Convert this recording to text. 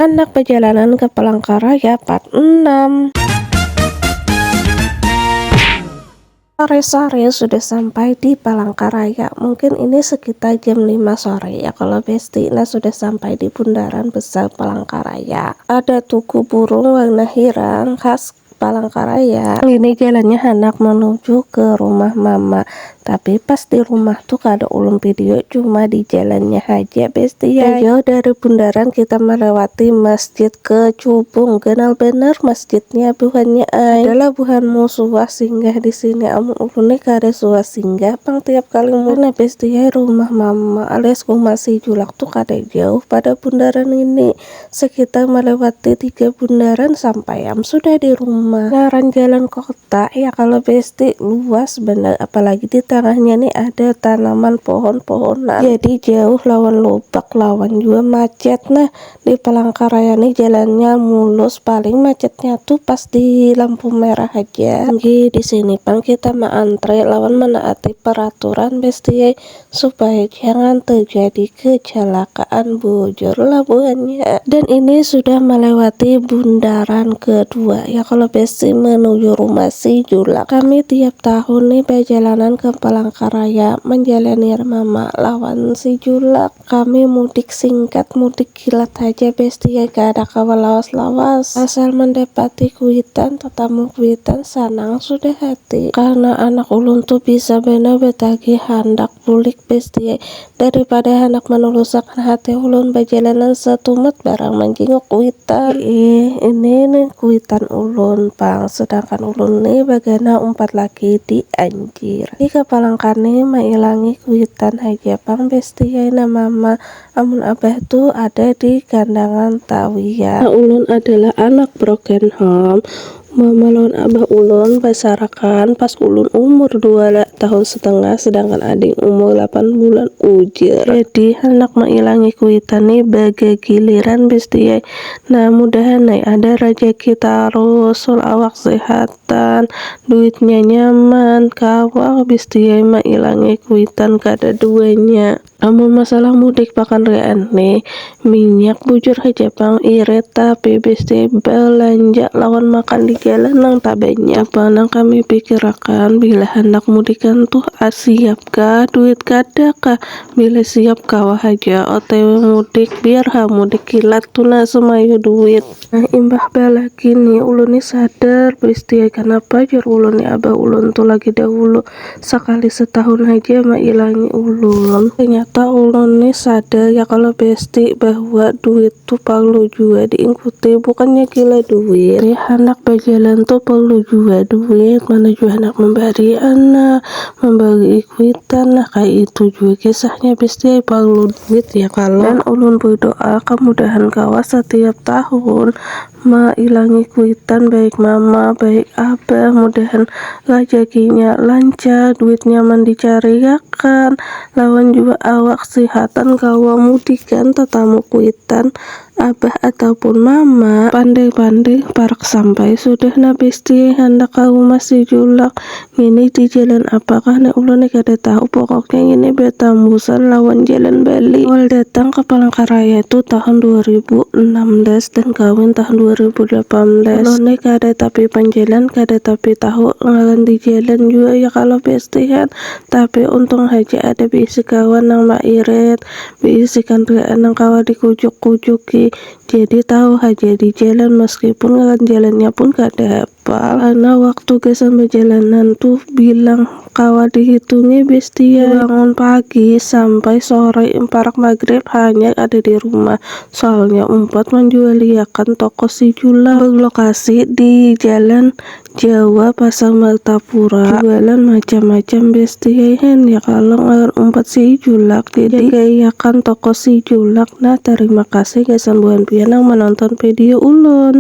Anak perjalanan ke Palangkaraya part 6. Sore-sore sudah sampai di Palangkaraya. Mungkin ini sekitar jam 5 sore ya kalau Besti. Nah, sudah sampai di bundaran besar Palangkaraya. Ada tugu burung warna hirang khas Palangkaraya. Ini jalannya hendak menuju ke rumah mama. Tapi pas di rumah tuh kada ulun video, cuma di jalannya aja Besti ya. Jauh dari bundaran kita melewati masjid Kecubung. Kenal bener masjidnya, bukannya adalah bukan musuh singgah di sini. Amun ulun kada suah singgah pang tiap kali karena Besti ya rumah mama alias rumah si Julak tuh kada jauh pada bundaran ini. Sekitar melewati 3 bundaran sampai sudah di rumah. Ngaran jalan kota ya kalau Besti luas bener, apalagi di tengahnya nih ada tanaman pohon-pohonan, jadi jauh lawan lobak, lawan juga macet. Nah, di Palangkaraya nih jalannya mulus, paling macetnya tuh pas di lampu merah aja. Di sini pang kita antre lawan menaati peraturan Besti supaya jangan terjadi kecelakaan bujur labuhannya. Dan ini sudah melewati bundaran kedua ya kalau Besti menuju rumah si Julak. Kami tiap tahun nih perjalanan ke Palangkaraya menjalani mama lawan si Julak. Kami mudik singkat, mudik kilat aja Besti ya, gak ada kawal lawas-lawas. Asal mendapati kuitan, tetamu kuitan sanang sudah hati. Karena anak ulun tuh bisa bener betagi hendak pulik Besti ya. Daripada hendak menulusakan hati ulun perjalanan setumet barang menjenguk kuitan. Ini nih kuitan ulun pang, sedangkan ulun nih bagana umpat lagi di anjir. Di Palangkaraya mailangi kuitan aja pang Besti ya mama. Amun abah tuh ada di kandangan Tawia. Ulun adalah anak broken home. Mama lawan abah ulun pasarakan pas ulun umur 2,5 tahun, sedangkan adik umur 8 bulan ujar. Jadi anak mailangi kuitan nih bagai giliran Besti ya. Nah, mudahan nih ada rezeki terus, awak sehatan, duitnya nyaman, kawal Besti ya mailangi kuitan kada duanya. Amun masalah mudik pakan rean nih minyak bujur aja pang irit, tapi Besti belanja lawan makan di jalan nang tak banyak. Apa nang kami pikirkan bila hendak mudikan tuh siap kah duit kada kah, bila siap kawah aja OTW mudik biar mudik kilat tuh nah semayu duit. Nah, imbah balaki nih ulun nih sadar Besti ya, kenapa jar ulun nih abah ulun tuh lagi dahulu sekali setahun aja mailangi ulun. Ternyata ulun nih sadar ya kalau Besti bahwa duit tuh perlu juga diikuti, bukannya gila duit ya. Anak berjalan tuh perlu juga duit, mana juga anak memberi anak, memberi kuitan. Nah, kayak itu juga kisahnya Besti perlu duit ya kalau. Dan ulun berdoa kemudahan kawas setiap tahun mailangi kuitan, baik mama baik abah, mudahan rezekinya lancar, duit nyaman dicariakan, lawan juga awak sehatan kawa mudikan tetamu kuitan abah ataupun mama pandai-pandai parak sampai sudah na Besti hendak ke rumah si Julak. Ini di jalan apakah nih ulun kada tahu, pokoknya ini betambusan lawan jalan balik. Awal datang ke Palangkaraya itu tahun 2016 dan kawin tahun 2018. Ulun kada tapi panjalan, kada tapi tahu ngalan di jalan juga ya kalau Besti kan. Tapi untung aja ada bisi kawan nang mairit, bisikan rean nang kawa dikujuk-kujuki, jadi tahu aja di jalan meskipun ngalan jalannya pun kada hafal. Karena waktu ke sampai jalanan tuh bilang kawa dihitungi Besti ya, bangun pagi sampai sore parak maghrib hanya ada di rumah, soalnya umpat menjualiakan toko si Jula berlokasi di Jalan Jawa Pasar Martapura, jualan macam-macam Besti ya kalau ngaran umpat si Julak, jadi gayakan toko si Julak. Nah, terima kasih guys buan pian yang menonton video ulun.